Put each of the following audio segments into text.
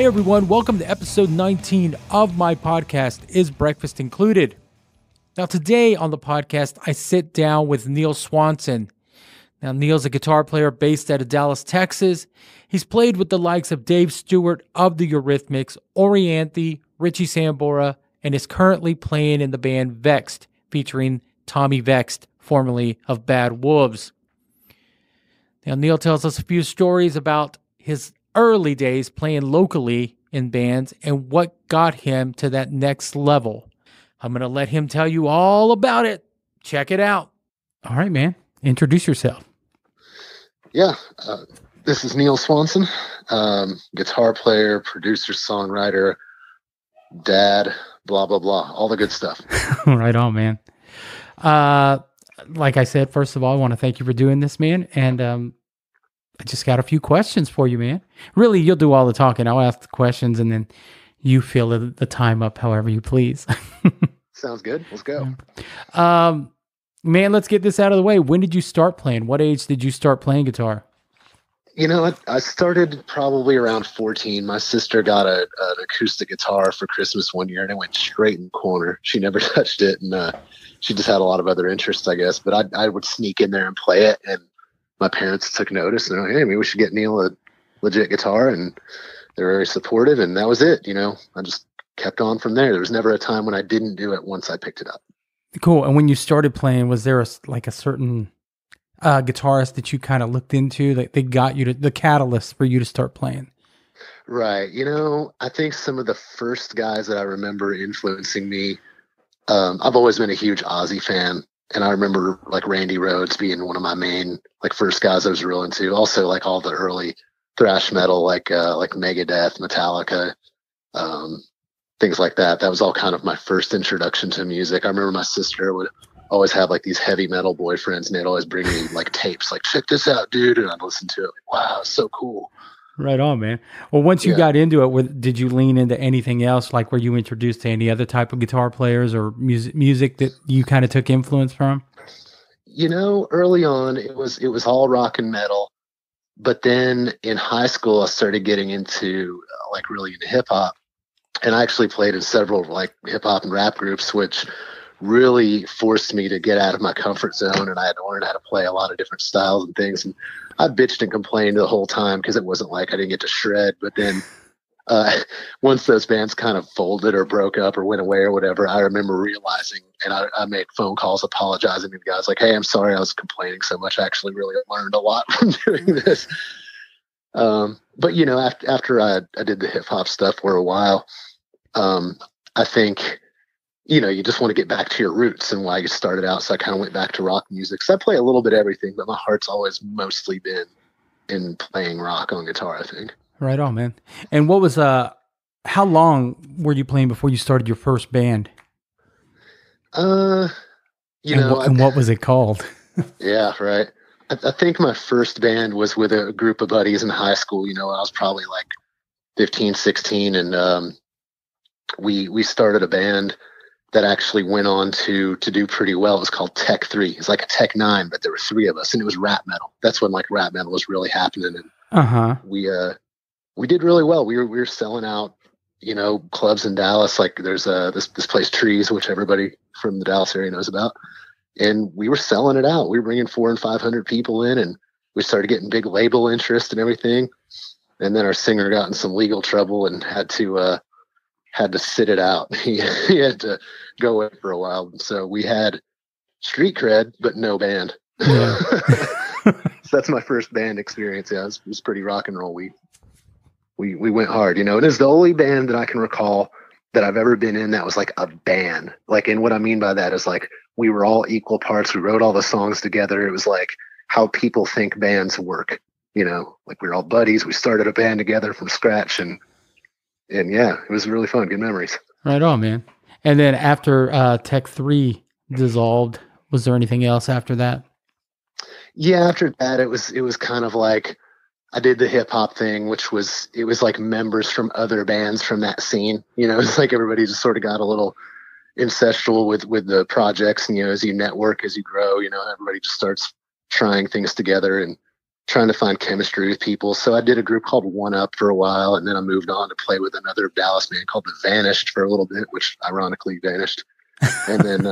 Hey everyone, welcome to episode 19 of my podcast, Is Breakfast Included? Now today on the podcast, I sit down with Neil Swanson. Now Neil's a guitar player based out of Dallas, Texas. He's played with the likes of Dave Stewart of the Eurythmics, Orianthi, Richie Sambora, and is currently playing in the band Vexed, featuring Tommy Vexed, formerly of Bad Wolves. Now Neil tells us a few stories about his early days playing locally in bands and what got him to that next level. I'm going to let him tell you all about it. Check it out. All right, man. Introduce yourself. Yeah, this is Neil Swanson, guitar player, producer, songwriter, dad, blah, blah, blah, all the good stuff. Right on, man. Like I said, first of all, I want to thank you for doing this, man. And I just got a few questions for you, man. Really, you'll do all the talking. I'll ask the questions, and then you fill the time up however you please. Sounds good. Let's go. Man, let's get this out of the way. When did you start playing? What age did you start playing guitar? You know, I started probably around 14. My sister got an acoustic guitar for Christmas one year, and it went straight in the corner. She never touched it, and she just had a lot of other interests, I guess. But I would sneak in there and play it, and my parents took notice, and they're like, hey, maybe we should get Neil a legit guitar, and they were very supportive, and that was it. You know, I just kept on from there. There was never a time when I didn't do it once I picked it up. Cool. And when you started playing, was there a certain guitarist that you kind of looked into that they got you to the catalyst for you to start playing? Right. You know, I think some of the first guys that I remember influencing me, I've always been a huge Ozzy fan. And I remember like Randy Rhoads being one of my main, like first guys I was real into. Also like all the early thrash metal, like Megadeth, Metallica, things like that. That was all kind of my first introduction to music. I remember my sister would always have like these heavy metal boyfriends, and they'd always bring me like tapes, like check this out, dude. And I'd listen to it. Like, wow, it's so cool. Right on, man. Well, once you got into it, did you lean into anything else? Like, were you introduced to any other type of guitar players or music that you kind of took influence from? You know, early on, it was all rock and metal. But then in high school, I started getting into like really into hip hop. And I actually played in several like hip hop and rap groups, which really forced me to get out of my comfort zone. And I had to learn how to play a lot of different styles and things. And I bitched and complained the whole time because it wasn't like I didn't get to shred. But then once those bands kind of folded or broke up or went away or whatever, I remember realizing, and I made phone calls apologizing to the guys like, hey, I'm sorry I was complaining so much. I actually really learned a lot from doing this. But, you know, after I did the hip hop stuff for a while, I think, you know, you just want to get back to your roots and why you started out. So I kind of went back to rock music. So I play a little bit of everything, but my heart's always mostly been in playing rock on guitar, I think. Right on, man. And what was, how long were you playing before you started your first band? And what was it called? Yeah, right. I think my first band was with a group of buddies in high school. You know, I was probably like 15, 16, and we started a band that actually went on to do pretty well. It was called Tech 3. It's like a Tech 9, but there were three of us, and it was rap metal. That's when like rap metal was really happening, and we did really well. We were selling out, you know, clubs in Dallas. Like there's this place Trees, which everybody from the Dallas area knows about, and we were selling it out. We were bringing 400 and 500 people in, and we started getting big label interest and everything. And then our singer got in some legal trouble and had to sit it out. He had to go away for a while. So we had street cred, but no band. Yeah. So that's my first band experience. Yeah, it was pretty rock and roll. We went hard, you know, and it's the only band that I can recall that I've ever been in that was like a band. Like, and what I mean by that is like, we were all equal parts. We wrote all the songs together. It was like how people think bands work, you know, like we were all buddies. We started a band together from scratch, and yeah, it was really fun. Good memories. Right on, man. And then after Tech 3 dissolved, was there anything else after that? Yeah, after that, it was kind of like I did the hip hop thing, which was, it was like members from other bands from that scene. You know, it's like everybody just sort of got a little incestual with the projects, and, you know, as you network, as you grow, you know, everybody just starts trying things together. And trying to find chemistry with people. So I did a group called One Up for a while, and then I moved on to play with another Dallas band called The Vanished for a little bit, which ironically vanished. And then,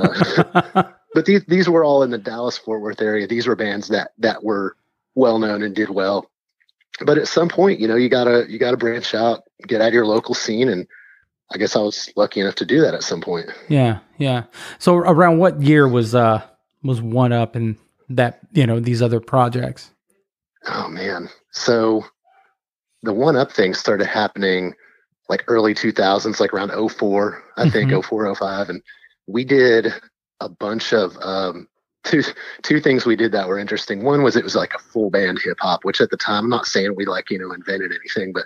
but these were all in the Dallas Fort Worth area. These were bands that were well known and did well. But at some point, you gotta branch out, get out of your local scene, and I guess I was lucky enough to do that at some point. Yeah, yeah. So around what year was One Up and that these other projects? Oh man, so the One Up thing started happening like early 2000s, like around 04, I think 04, 05, and we did a bunch of two things we did that were interesting. One was it was like a full band hip hop, which at the time, I'm not saying we invented anything, but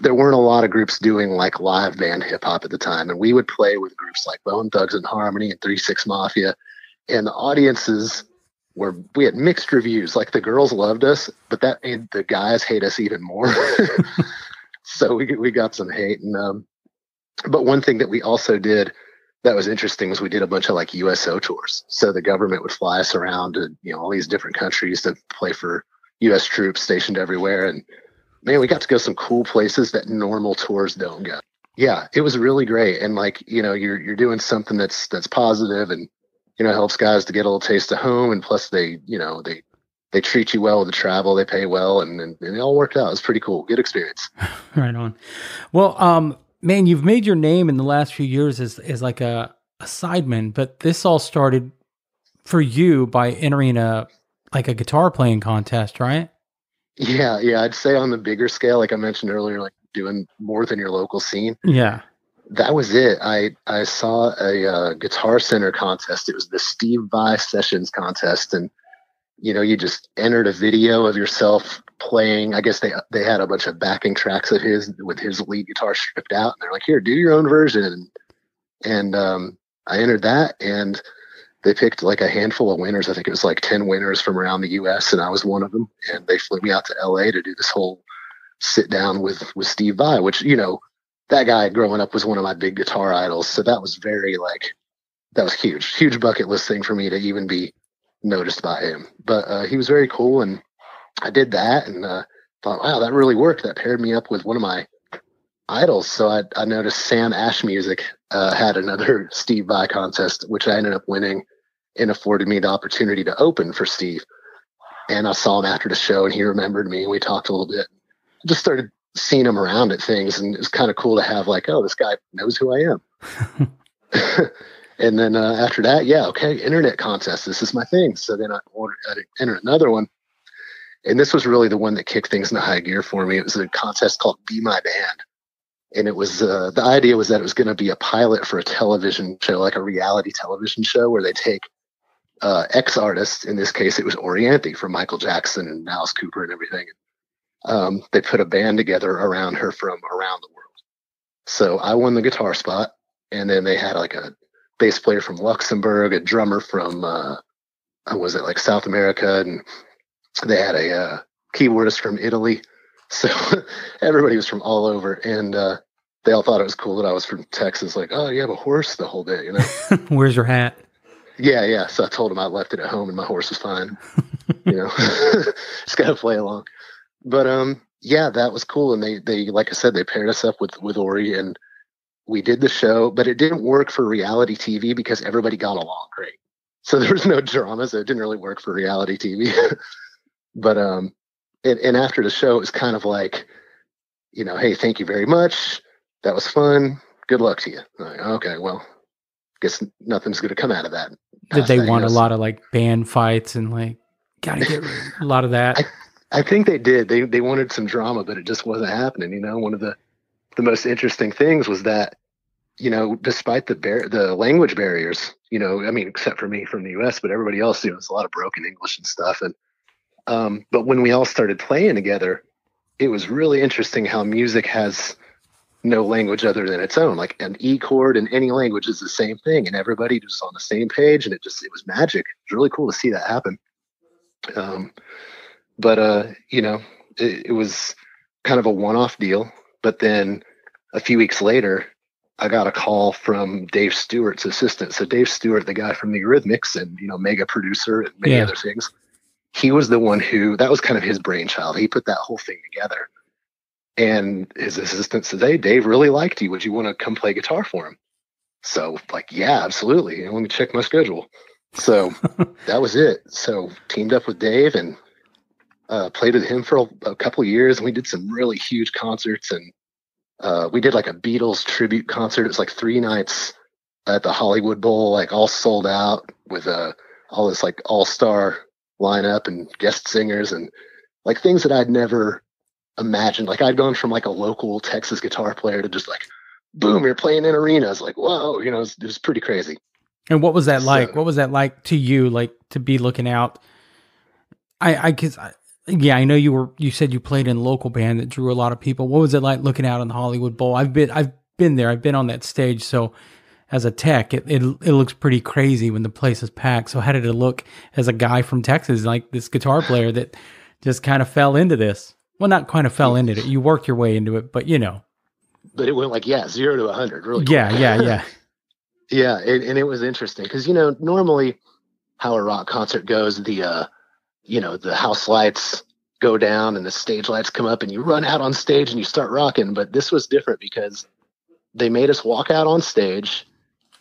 there weren't a lot of groups doing like live band hip hop at the time. And we would play with groups like Bone Thugs and Harmony and 3-6 Mafia. And the audiences we had mixed reviews. Like the girls loved us, but that made the guys hate us even more. So we got some hate. And, but one thing that we also did that was interesting was we did a bunch of like USO tours. So the government would fly us around to, all these different countries to play for US troops stationed everywhere. And man, we got to go some cool places that normal tours don't go. Yeah, it was really great. And like, you're doing something that's positive and, helps guys to get a little taste of home. And plus they treat you well with the travel, they pay well, and it all worked out. It was pretty cool. Good experience. Right on. Well, man, you've made your name in the last few years as like a sideman, but this all started for you by entering a guitar playing contest, right? Yeah. I'd say on the bigger scale, like I mentioned earlier, like doing more than your local scene. Yeah. That was it. I saw a Guitar Center contest. It was the Steve Vai Sessions contest, and you just entered a video of yourself playing. I guess they had a bunch of backing tracks of his with his lead guitar stripped out, and they're like, "Here, do your own version." And I entered that, and they picked like a handful of winners. I think it was like 10 winners from around the U.S., and I was one of them. And they flew me out to L.A. to do this whole sit down with Steve Vai, which that guy growing up was one of my big guitar idols. So that was that was huge bucket list thing for me to even be noticed by him. But he was very cool, and I did that and thought, wow, that really worked. That paired me up with one of my idols. So I noticed Sam Ash Music had another Steve Vai contest, which I ended up winning and afforded me the opportunity to open for Steve. And I saw him after the show, and he remembered me, and we talked a little bit. I just started seeing him around at things, and it was kind of cool to have like, oh, this guy knows who I am. And then after that, internet contest. This is my thing. So then I entered another one. And this was really the one that kicked things into high gear for me. It was a contest called Be My Band. And it was, the idea was that it was going to be a pilot for a television show, like a reality television show where they take ex-artists. In this case, it was Orianthi from Michael Jackson and Alice Cooper and everything. They put a band together around her from around the world. So I won the guitar spot. And then they had like a bass player from Luxembourg, a drummer from, was it like South America? And they had a keyboardist from Italy. So everybody was from all over. And they all thought it was cool that I was from Texas. Like, oh, you have a horse the whole day, Where's your hat? Yeah. So I told them I left it at home and my horse was fine. Just got to play along. But that was cool. And they like I said, they paired us up with Ori, and we did the show, but it didn't work for reality TV because everybody got along great. So there was no drama, so it didn't really work for reality TV. But and after the show, it was kind of like, hey, thank you very much. That was fun. Good luck to you. I'm like, okay, well, guess nothing's going to come out of that. Did they want a lot of like band fights and like gotta get a lot of that? I think they did. They wanted some drama, but it just wasn't happening. One of the most interesting things was that, despite the language barriers, except for me from the US, but everybody else, it's a lot of broken English and stuff. And, but when we all started playing together, it was really interesting how music has no language other than its own. Like an E chord in any language is the same thing, and everybody was on the same page, and it was magic. It was really cool to see that happen. It was kind of a one-off deal. But then a few weeks later, I got a call from Dave Stewart's assistant. So Dave Stewart, the guy from the Eurythmics and, mega producer and many other things, he was the one that was kind of his brainchild. He put that whole thing together. And his assistant says, "Hey, Dave really liked you. Would you want to come play guitar for him?" So like, yeah, absolutely. And let me check my schedule. So that was it. So teamed up with Dave and played with him for a couple of years. And we did some really huge concerts. And we did like a Beatles tribute concert. It was like 3 nights at the Hollywood Bowl, like all sold out with all this like all-star lineup and guest singers and like things that I'd never imagined. Like I'd gone from like a local Texas guitar player to just like, boom, you're playing in arenas. Like, whoa, it was pretty crazy. And what was that like? What was that like to you? Like to be looking out? Yeah, I know you said you played in a local band that drew a lot of people. What was it like looking out on the Hollywood Bowl? I've been there. I've been on that stage. So as a tech, it looks pretty crazy when the place is packed. So how did it look as a guy from Texas, like this guitar player that just kind of fell into this? Well, not kind of fell into it. You worked your way into it, but But it went like, 0 to 100 really quick. Yeah. Yeah, and it was interesting because, normally how a rock concert goes, the house lights go down and the stage lights come up and you run out on stage and you start rocking. But this was different because they made us walk out on stage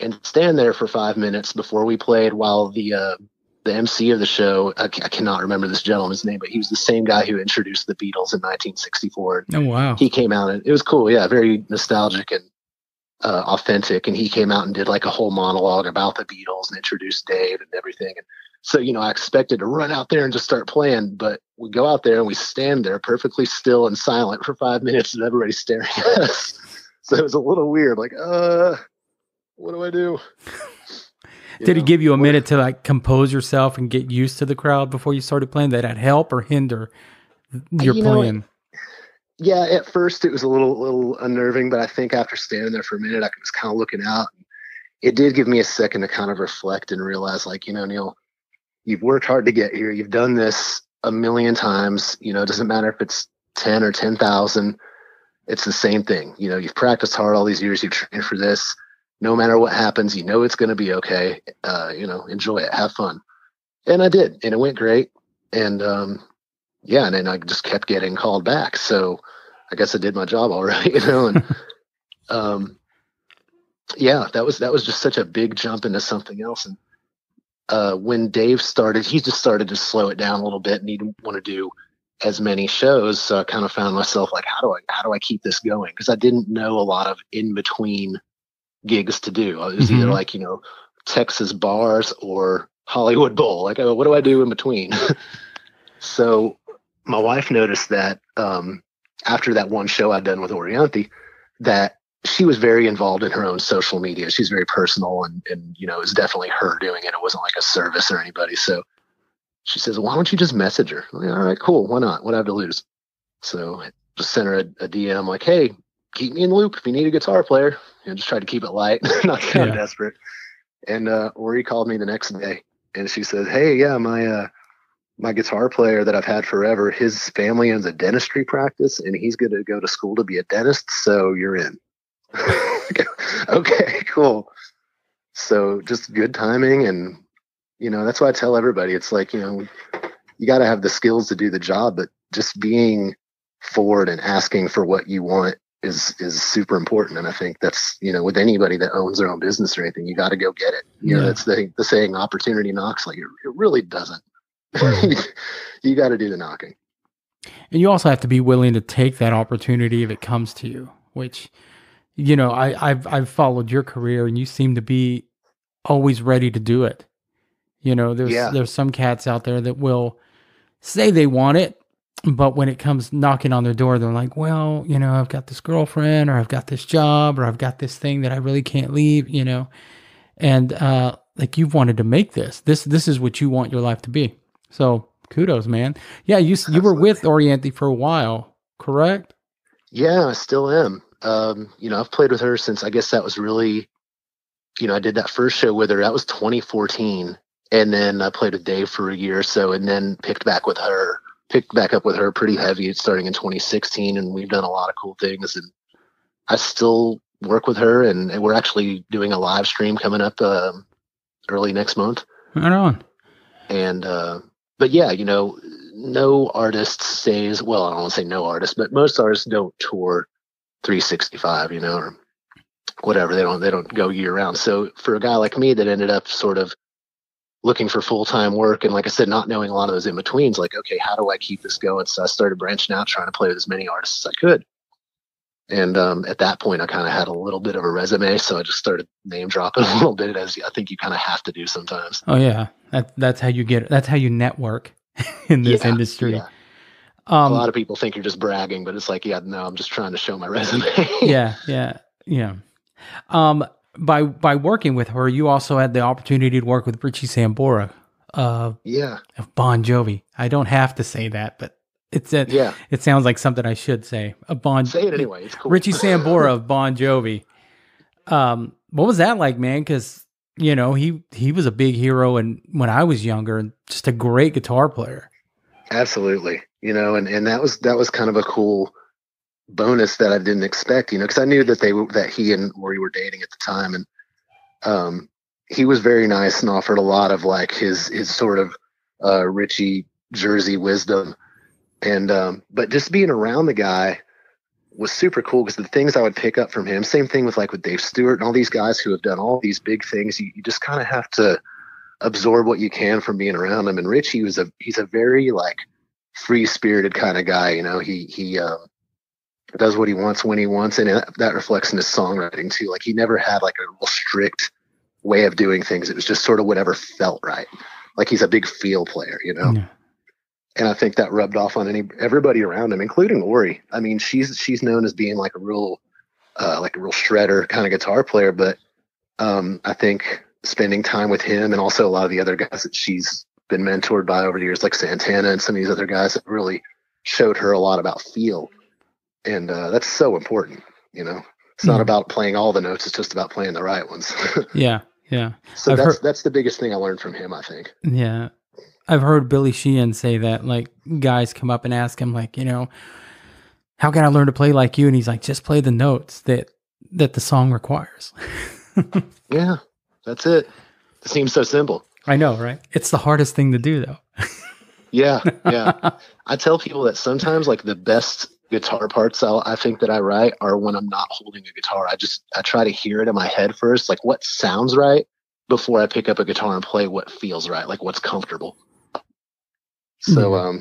and stand there for 5 minutes before we played while the MC of the show, I cannot remember this gentleman's name, but he was the same guy who introduced the Beatles in 1964. Oh, wow. He came out and it was cool. Yeah, very nostalgic and authentic. And he came out and did like a whole monologue about the Beatles and introduced Dave and everything. And so, I expected to run out there and just start playing, but we go out there and we stand there perfectly still and silent for 5 minutes and everybody's staring at us. So it was a little weird, like, what do I do? Did he give you a minute to like compose yourself and get used to the crowd before you started playing? That help or hinder your playing? Yeah, at first it was a little unnerving, but I think after standing there for a minute, I was kind of looking out. It did give me a second to kind of reflect and realize, like, Neil, you've worked hard to get here. You've done this a million times. It doesn't matter if it's 10 or 10,000. It's the same thing. You've practiced hard all these years. You've trained for this. No matter what happens, it's going to be okay. Enjoy it, have fun. And I did, and it went great. And and then I just kept getting called back. So I guess I did my job all right, and that was just such a big jump into something else. And when Dave started, he just started to slow it down a little bit, and he didn't want to do as many shows. So I kind of found myself like, how do I keep this going? Because I didn't know a lot of in between gigs to do. It was either like, Texas bars or Hollywood Bowl. Like, what do I do in between? So my wife noticed that after that one show I'd done with Eurythmics, that she was very involved in her own social media. She's very personal and it was definitely her doing it. It wasn't like a service or anybody. So she says, "Why don't you just message her?" I'm like, all right, cool. Why not? What do I have to lose? So I just sent her a DM like, "Hey, keep me in the loop if you need a guitar player." Just try to keep it light, not kind of desperate. And Ori called me the next day and she says, "Hey, yeah, my guitar player that I've had forever, his family owns a dentistry practice and he's going to go to school to be a dentist. So you're in." Okay, cool. So just good timing. And, that's why I tell everybody, it's like, you got to have the skills to do the job, but just being forward and asking for what you want is super important. And I think that's, with anybody that owns their own business or anything, you got to go get it. That's the saying, opportunity knocks. Like it really doesn't. You got to do the knocking. And you also have to be willing to take that opportunity if it comes to you, which, I've followed your career and you seem to be always ready to do it. There's some cats out there that will say they want it, but when it comes knocking on their door, they're like, well, I've got this girlfriend or I've got this job or I've got this thing that I really can't leave, and like you've wanted to make this is what you want your life to be. So kudos, man. Yeah. You were with Eurythmics for a while, correct? Yeah, I still am. I've played with her since, I guess that was really, I did that first show with her. That was 2014. And then I played with Dave for a year or so and then picked back up with her pretty heavy starting in 2016. And we've done a lot of cool things. And I still work with her and we're actually doing a live stream coming up early next month. Right on. And but yeah, no artist says, well, I don't want to say no artist, but most artists don't tour 365, or whatever. They don't go year round. So for a guy like me that ended up sort of looking for full-time work, and like I said, not knowing a lot of those in betweens, like, okay, how do I keep this going? So I started branching out, trying to play with as many artists as I could. And at that point, I kind of had a little bit of a resume, so I just started name dropping a little bit, as I think you kind of have to do sometimes. Oh yeah, that's how you network in this industry. Yeah. A lot of people think you're just bragging, but it's like, yeah, no, I'm just trying to show my resume. yeah. By working with her, you also had the opportunity to work with Richie Sambora of Bon Jovi. I don't have to say that, but it sounds like something I should say. Say it anyway. It's cool. Richie Sambora of Bon Jovi. What was that like, man? Because he was a big hero, and when I was younger, and just a great guitar player. Absolutely, and that was kind of a cool bonus that I didn't expect, because I knew that he and Ori were dating at the time, and he was very nice and offered a lot of like his sort of Richie Jersey wisdom, and but just being around the guy was super cool, because the things I would pick up from him, same thing with Dave Stewart and all these guys who have done all these big things, you just kind of have to absorb what you can from being around him. And Richie he's a very free spirited kind of guy, he does what he wants when he wants, and that reflects in his songwriting too. Like, he never had a real strict way of doing things. It was just sort of whatever felt right. Like, he's a big feel player, Yeah. And I think that rubbed off on everybody around him, including Ori. I mean, she's known as being a real shredder kind of guitar player, but I think spending time with him, and also a lot of the other guys that she's been mentored by over the years, like Santana and some of these other guys, that really showed her a lot about feel. And that's so important, It's not about playing all the notes; it's just about playing the right ones. Yeah. So that's the biggest thing I learned from him, I think. Yeah, I've heard Billy Sheehan say that. Guys come up and ask him, how can I learn to play like you? And he's like, just play the notes that the song requires. Yeah, that's it. It seems so simple. I know, right? It's the hardest thing to do, though. Yeah. I tell people that sometimes the best guitar parts I think that I write are when I'm not holding a guitar. I try to hear it in my head first, what sounds right, before I pick up a guitar and play what feels right, what's comfortable. So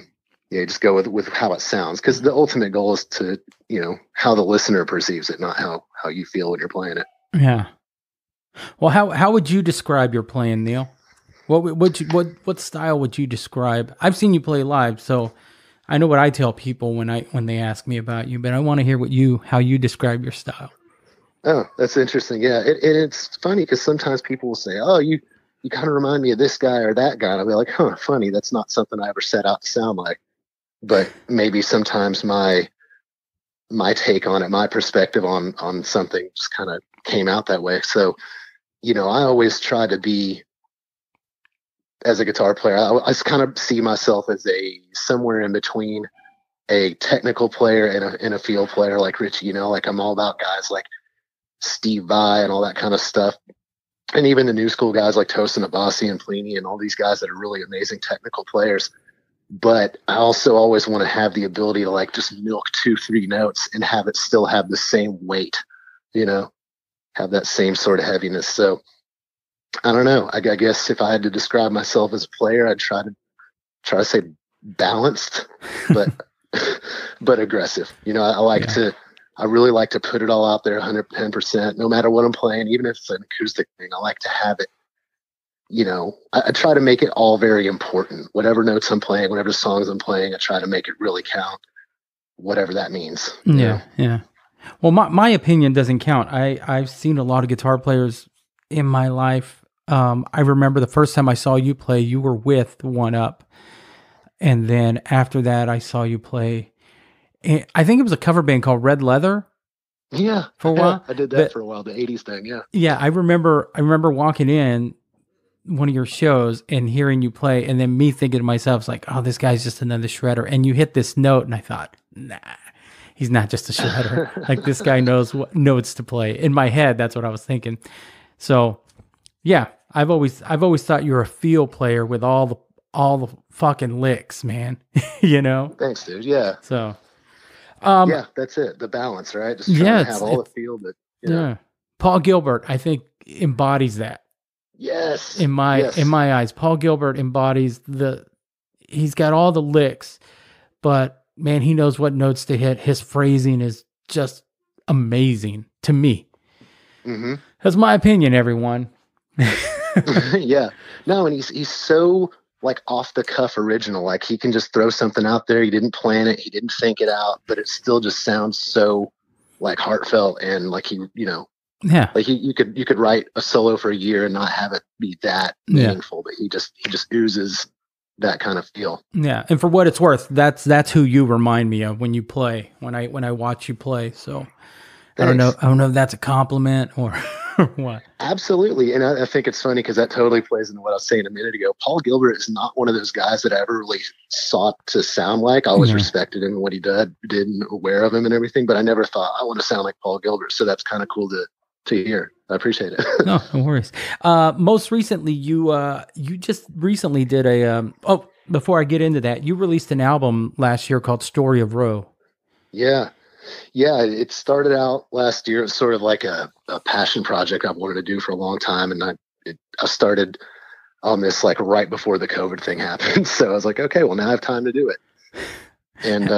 just go with how it sounds, because the ultimate goal is to how the listener perceives it, not how you feel when you're playing it. Yeah. Well, how would you describe your playing, Neil? What style would you describe? I've seen you play live, so I know what I tell people when they ask me about you, but I want to hear how you describe your style. Oh, that's interesting. Yeah, it's funny because sometimes people will say, "Oh, you kind of remind me of this guy or that guy," and I'll be like, "Huh, funny. That's not something I ever set out to sound like." But maybe sometimes my take on it, my perspective on something, just kind of came out that way. So, I always try to be, as a guitar player, I kind of see myself as somewhere in between a technical player and a field player like Richie. I'm all about guys like Steve Vai and all that kind of stuff, and even the new school guys like Tosin Abasi and Plini and all these guys that are really amazing technical players. But I also always want to have the ability to just milk 2-3 notes and have it still have the same weight, have that same sort of heaviness. So I don't know. I guess if I had to describe myself as a player, I'd try to say balanced, but but aggressive. I really like to put it all out there 110%, no matter what I'm playing, even if it's an acoustic thing. I like to have it, I try to make it all very important. Whatever notes I'm playing, whatever songs I'm playing, I try to make it really count, whatever that means. Yeah. Well, my opinion doesn't count. I've seen a lot of guitar players in my life. I remember the first time I saw you play, you were with One Up. And then after that, I saw you play, I think it was a cover band called Red Leather. Yeah. For a while. I did that for a while, the 80s thing, yeah. Yeah, I remember walking in one of your shows and hearing you play, and then me thinking to myself, oh, this guy's just another shredder. And you hit this note, and I thought, nah, he's not just a shredder. This guy knows what notes to play. In my head, that's what I was thinking. So, yeah, I've always thought you're a feel player with all all the fucking licks, man. You know? Thanks, dude. Yeah. So, Yeah, that's it. The balance, right? Just trying yeah, to have all the feel, but yeah. Paul Gilbert, I think, embodies that yes, in yes, my eyes. Paul Gilbert embodies he's got all the licks, but man, he knows what notes to hit. His phrasing is just amazing to me. mm-hmm. That's my opinion, everyone. Yeah. No, and he's so like off the cuff original. Like he can just throw something out there. He didn't plan it. He didn't think it out, but it still just sounds so like heartfelt and like Yeah. like you could write a solo for a year and not have it be that meaningful, but he just oozes that kind of feel. Yeah. And for what it's worth, that's who you remind me of when you play, when I watch you play. So Thanks. I don't know if that's a compliment or what. Absolutely. And I think it's funny because that totally plays into what I was saying a minute ago. Paul Gilbert is not one of those guys that I ever really sought to sound like. I always respected him and what he did and aware of him and everything, but I never thought I want to sound like Paul Gilbert. So that's kind of cool to hear. I appreciate it. No worries. Most recently, you just recently did before I get into that, you released an album last year called Story of Roe. Yeah. Yeah, it started out last year. It was sort of like a passion project I've wanted to do for a long time. And I started on this like right before the COVID thing happened. So I was like, okay, well, now I have time to do it. And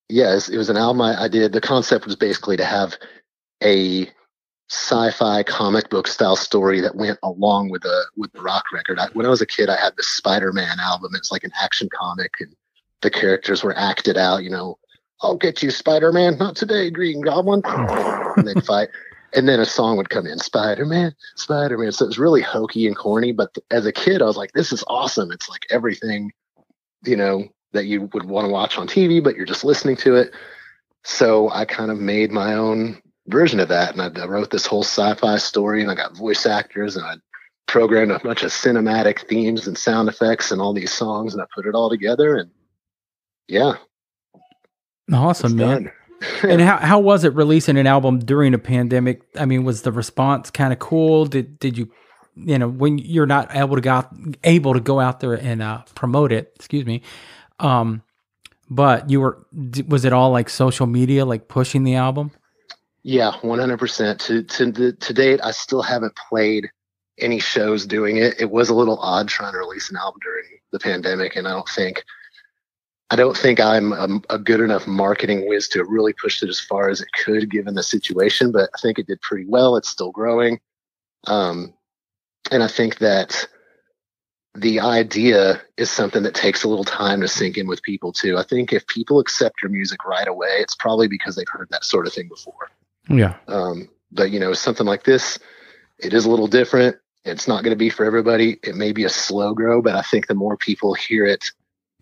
it was an album I did. The concept was basically to have a sci-fi comic book style story that went along with the rock record. When I was a kid, I had the Spider-Man album. It's like an action comic and the characters were acted out, I'll get you, Spider-Man. Not today, Green Goblin. And they'd fight. And then a song would come in, Spider-Man, Spider-Man. So it was really hokey and corny. But as a kid, I was like, this is awesome. It's like everything, that you would want to watch on TV, but you're just listening to it. So I kind of made my own version of that. And I wrote this whole sci-fi story and I got voice actors and I programmed a bunch of cinematic themes and sound effects and all these songs and I put it all together. And yeah. Awesome, man. And how was it releasing an album during a pandemic? I mean, was the response kind of cool? Did you, when you're not able to go out there and promote it, excuse me. But was it all like social media, like pushing the album? Yeah, 100%. To date, I still haven't played any shows doing it. It was a little odd trying to release an album during the pandemic, and I don't think I'm a good enough marketing whiz to really push it as far as it could given the situation, but I think it did pretty well. It's still growing. And I think that the idea is something that takes a little time to sink in with people too. I think if people accept your music right away, it's probably because they've heard that sort of thing before. Yeah. But something like this, it is a little different. It's not going to be for everybody. It may be a slow grow, but I think the more people hear it,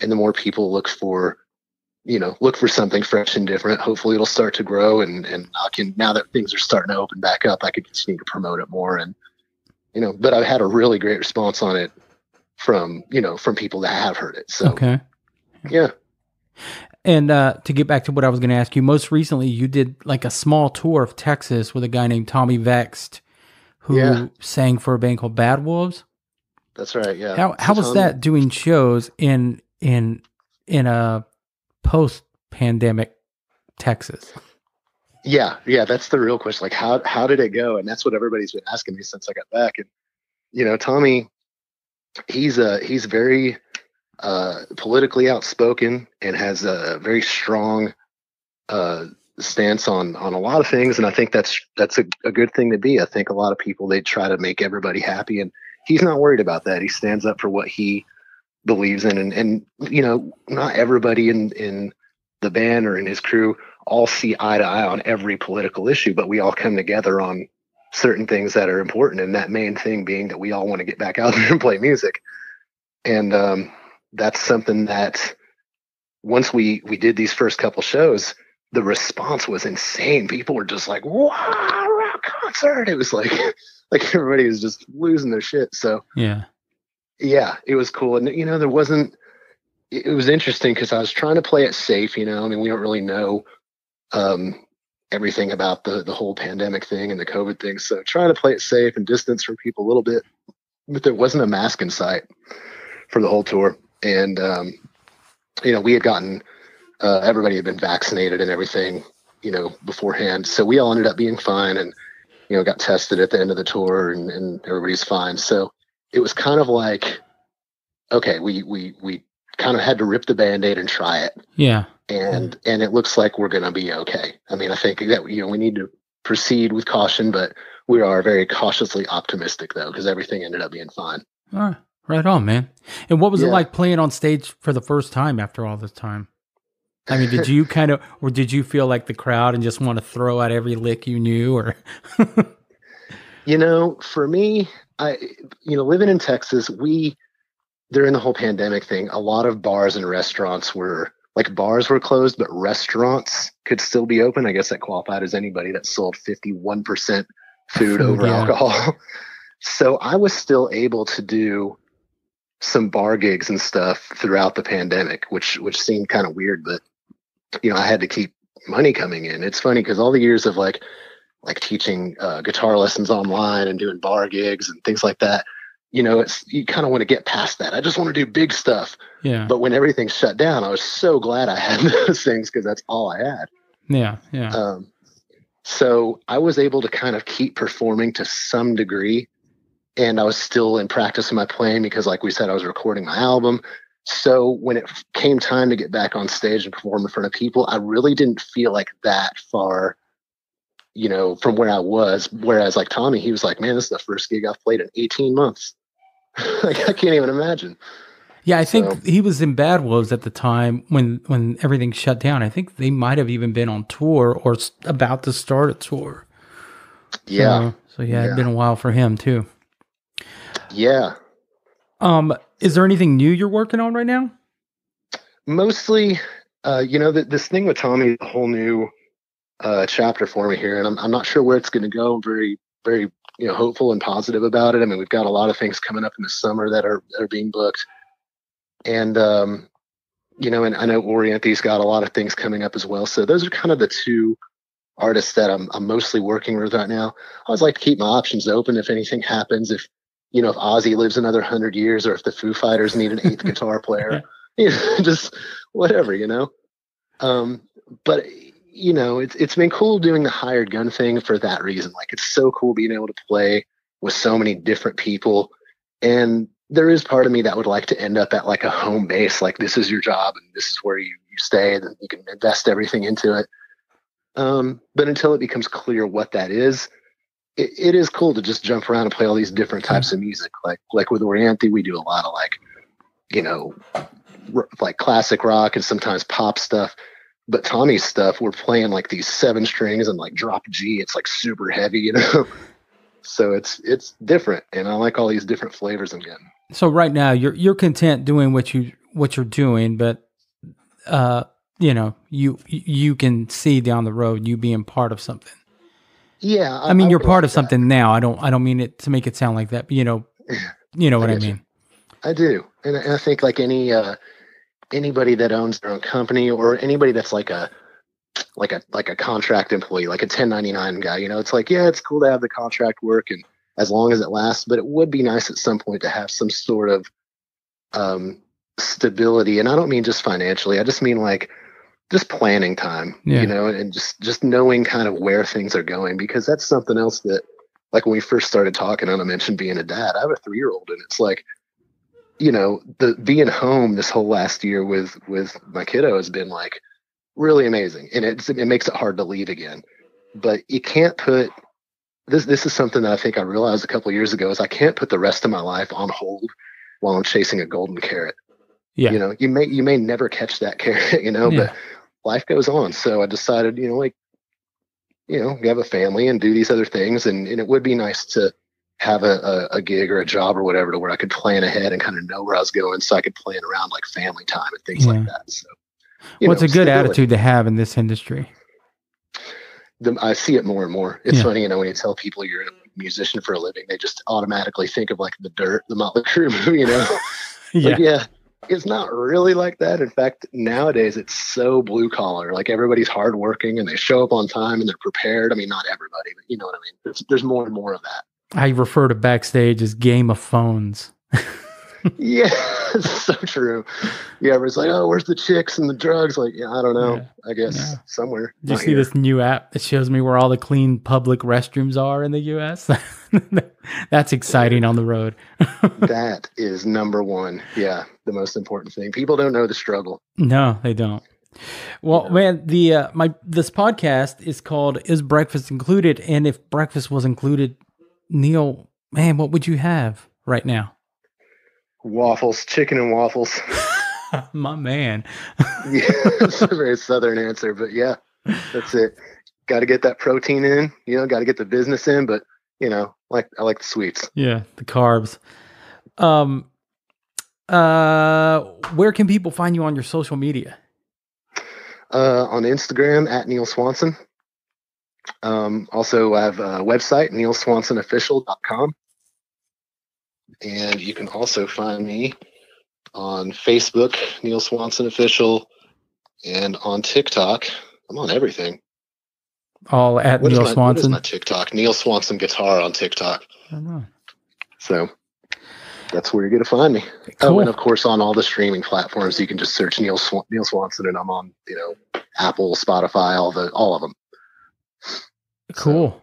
and the more people look for something fresh and different, hopefully it'll start to grow. And I can, now that things are starting to open back up, I can continue to promote it more. And, but I've had a really great response on it from people that have heard it. So, okay. Yeah. And to get back to what I was going to ask you, most recently you did like a small tour of Texas with a guy named Tommy Vexed who sang for a band called Bad Wolves. That's right. Yeah. How was that doing shows in a post-pandemic Texas? Yeah, that's the real question. Like, how did it go? And that's what everybody's been asking me since I got back. And Tommy, he's very politically outspoken and has a very strong stance on a lot of things. And I think that's a good thing to be. I think a lot of people, they try to make everybody happy, and he's not worried about that. He stands up for what he believes in, and not everybody in the band or in his crew all see eye to eye on every political issue, but we all come together on certain things that are important, and that main thing being that we all want to get back out there and play music. And that's something that once we did these first couple shows, the response was insane. People were just like, wow, rock concert. It was like everybody was just losing their shit. So yeah, it was cool. And, it was interesting because I was trying to play it safe. We don't really know everything about the whole pandemic thing and the COVID thing. So trying to play it safe and distance from people a little bit, but there wasn't a mask in sight. for the whole tour. And, we had gotten, everybody had been vaccinated and everything, beforehand. So we all ended up being fine and, got tested at the end of the tour and everybody's fine. So it was kind of like, okay, we kind of had to rip the Band-Aid and try it. Yeah. And it looks like we're going to be okay. I mean, I think that, we need to proceed with caution, but we are very cautiously optimistic though, because everything ended up being fine. All right. Right on, man. And what was it like playing on stage for the first time after all this time? I mean, did you or did you feel like the crowd and just want to throw out every lick you knew, or? For me, living in Texas, during the whole pandemic thing, a lot of bars and restaurants bars were closed, but restaurants could still be open. I guess that qualified as anybody that sold 51% food over alcohol. So I was still able to do some bar gigs and stuff throughout the pandemic, which seemed kind of weird, but I had to keep money coming in. It's funny because all the years of like teaching guitar lessons online and doing bar gigs and things like that, you kind of want to get past that. I just want to do big stuff. Yeah. But when everything shut down, I was so glad I had those things because that's all I had. Yeah. Yeah. So I was able to kind of keep performing to some degree. And I was still in practice of my playing because, like we said, I was recording my album. So when it came time to get back on stage and perform in front of people, I really didn't feel like that far, from where I was. Whereas like Tommy, he was like, man, this is the first gig I've played in 18 months. Like, I can't even imagine. Yeah, I think he was in Bad Wolves at the time when everything shut down. I think they might have even been on tour or about to start a tour. Yeah. So it'd been a while for him too. Yeah. Is there anything new you're working on right now? Mostly, this thing with Tommy, a whole new chapter for me here, and I'm not sure where it's going to go. I'm very, very, hopeful and positive about it. I mean, we've got a lot of things coming up in the summer that are being booked, and and I know Oriente's got a lot of things coming up as well. So those are kind of the two artists that I'm mostly working with right now. I always like to keep my options open if anything happens. If Ozzy lives another 100 years, or if the Foo Fighters need an 8th guitar player, just whatever, But it's been cool doing the hired gun thing for that reason. Like, it's so cool being able to play with so many different people. And there is part of me that would like to end up at like a home base. Like, this is your job and this is where you stay, and you can invest everything into it. But until it becomes clear what that is, it is cool to just jump around and play all these different types of music. Like with Oriente, we do a lot of like classic rock and sometimes pop stuff. But Tommy's stuff, we're playing like these 7 strings and like drop G. It's like super heavy, So it's different, and I like all these different flavors I'm getting. So right now you're content doing what you're doing, but you can see down the road you being part of something. Yeah, I mean, you're part of something now. I don't mean it to make it sound like that, but you know what I mean. I do, and I think like anybody that owns their own company, or anybody that's like a contract employee, like a 1099 guy, it's like, yeah, it's cool to have the contract work and as long as it lasts, but it would be nice at some point to have some sort of stability. And I don't mean just financially. I just mean like just planning time, and just knowing kind of where things are going, because that's something else that, like, when we first started talking, and I mentioned being a dad, I have a 3-year-old, and it's like, the being home this whole last year with my kiddo has been like really amazing. And it makes it hard to leave again, but you can't put this is something that I think I realized a couple of years ago, is I can't put the rest of my life on hold while I'm chasing a golden carrot. Yeah. You may never catch that carrot, but life goes on. So I decided, have a family and do these other things. And it would be nice to have a gig or a job or whatever, to where I could plan ahead and kind of know where I was going, so I could plan around like family time and things like that. So, it's a good attitude to have in this industry. I see it more and more. It's funny, when you tell people you're a musician for a living, they just automatically think of like The Dirt, the Motley Crue movie, Yeah. It's not really like that. In fact, nowadays it's so blue collar. Like, everybody's hardworking and they show up on time and they're prepared. I mean, not everybody, but you know what I mean? There's more and more of that. I refer to backstage as Game of Phones. Yeah, it's so true. Yeah, it's like, oh, where's the chicks and the drugs? Like, yeah, I don't know. Yeah. I guess somewhere. Did you see this new app that shows me where all the clean public restrooms are in the U.S.? That's exciting on the road. That is number one. Yeah, the most important thing. People don't know the struggle. No, they don't. Well, man, this podcast is called "Is Breakfast Included?" And if breakfast was included, Neil, man, what would you have right now? Waffles, chicken and waffles. My man. Yeah, it's a very Southern answer, but yeah, that's it. Got to get that protein in, got to get the business in, but I like the sweets. Yeah, the carbs. Where can people find you on your social media? On Instagram at Neil Swanson. Also, I have a website, neilswansonofficial.com. And you can also find me on Facebook, Neil Swanson Official, and on TikTok. I'm on everything. All at Neil Swanson? What is my TikTok? Neil Swanson Guitar on TikTok. I don't know. So that's where you're going to find me. Cool. Oh, and of course, on all the streaming platforms, you can just search Neil Swanson, and I'm on, Apple, Spotify, all of them. Cool.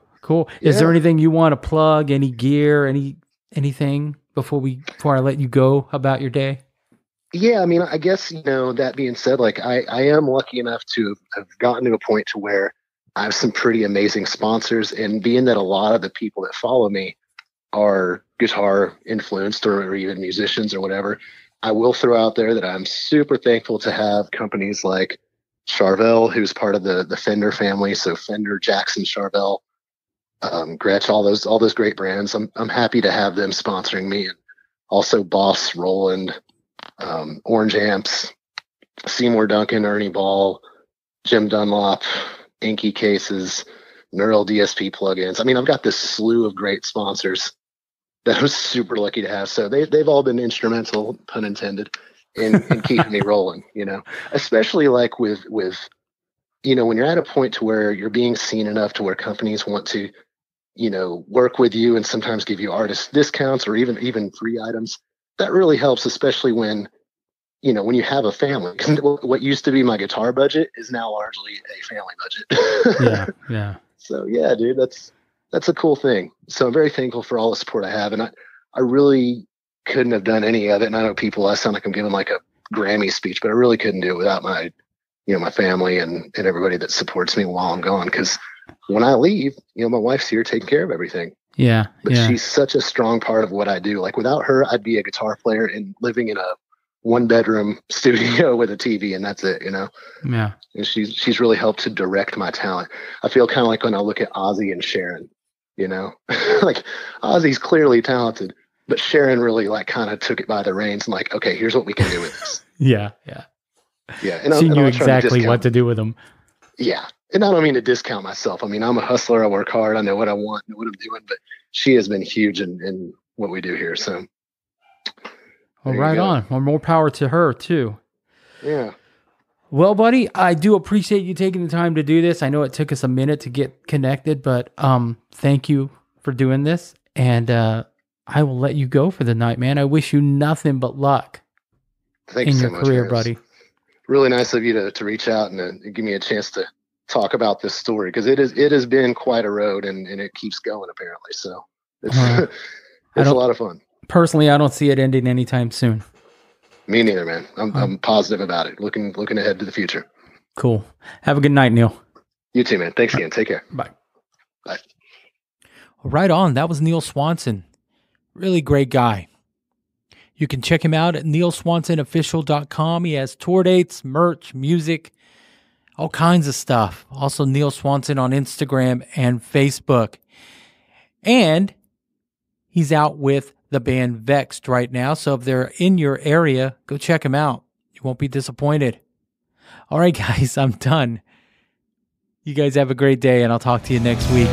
Is there anything you want to plug? Any gear? Anything before I let you go about your day? Yeah, I mean, I guess, that being said, like I am lucky enough to have gotten to a point to where I have some pretty amazing sponsors, and being that a lot of the people that follow me are guitar influenced or even musicians or whatever, I will throw out there that I'm super thankful to have companies like Charvel, who's part of the Fender family. So Fender, Jackson, Charvel, Gretsch, all those great brands. I'm happy to have them sponsoring me, and also Boss, Roland, Orange Amps, Seymour Duncan, Ernie Ball, Jim Dunlop, Inky Cases, Neural DSP plugins. I mean, I've got this slew of great sponsors that I'm super lucky to have. So they've all been instrumental, pun intended, in keeping me rolling. Especially like with when you're at a point to where you're being seen enough to where companies want to work with you and sometimes give you artist discounts or even free items. That really helps, especially when you have a family. What used to be my guitar budget is now largely a family budget. Yeah. So yeah, dude, that's a cool thing. So I'm very thankful for all the support I have, and I really couldn't have done any of it. And I know I sound like I'm giving like a Grammy speech, but I really couldn't do it without my my family and everybody that supports me while I'm gone. Because when I leave, my wife's here taking care of everything. Yeah. But she's such a strong part of what I do. Like without her, I'd be a guitar player and living in a 1-bedroom studio with a TV, and that's it, Yeah. And she's really helped to direct my talent. I feel kind of like when I look at Ozzy and Sharon, like Ozzy's clearly talented, but Sharon really like kind of took it by the reins and like, okay, here's what we can do with this. Yeah. And she knew exactly what to do with them. Yeah. And I don't mean to discount myself. I mean, I'm a hustler. I work hard. I know what I want and what I'm doing, but she has been huge in what we do here. So. Well, right on. Well, more power to her too. Yeah. Well, buddy, I do appreciate you taking the time to do this. I know it took us a minute to get connected, but thank you for doing this. And I will let you go for the night, man. I wish you nothing but luck in your career, buddy. Really nice of you to reach out and give me a chance to talk about this story, because it has been quite a road, and it keeps going apparently. So it's a lot of fun. Personally, I don't see it ending anytime soon. Me neither, man. I'm positive about it. Looking ahead to the future. Cool. Have a good night, Neil. You too, man. Thanks again. Take care. Bye. Bye. Right on. That was Neil Swanson. Really great guy. You can check him out at neilswansonofficial.com. He has tour dates, merch, music, all kinds of stuff. Also, Neil Swanson on Instagram and Facebook. And he's out with the band Vexed right now. So if they're in your area, go check him out. You won't be disappointed. All right, guys, I'm done. You guys have a great day, and I'll talk to you next week.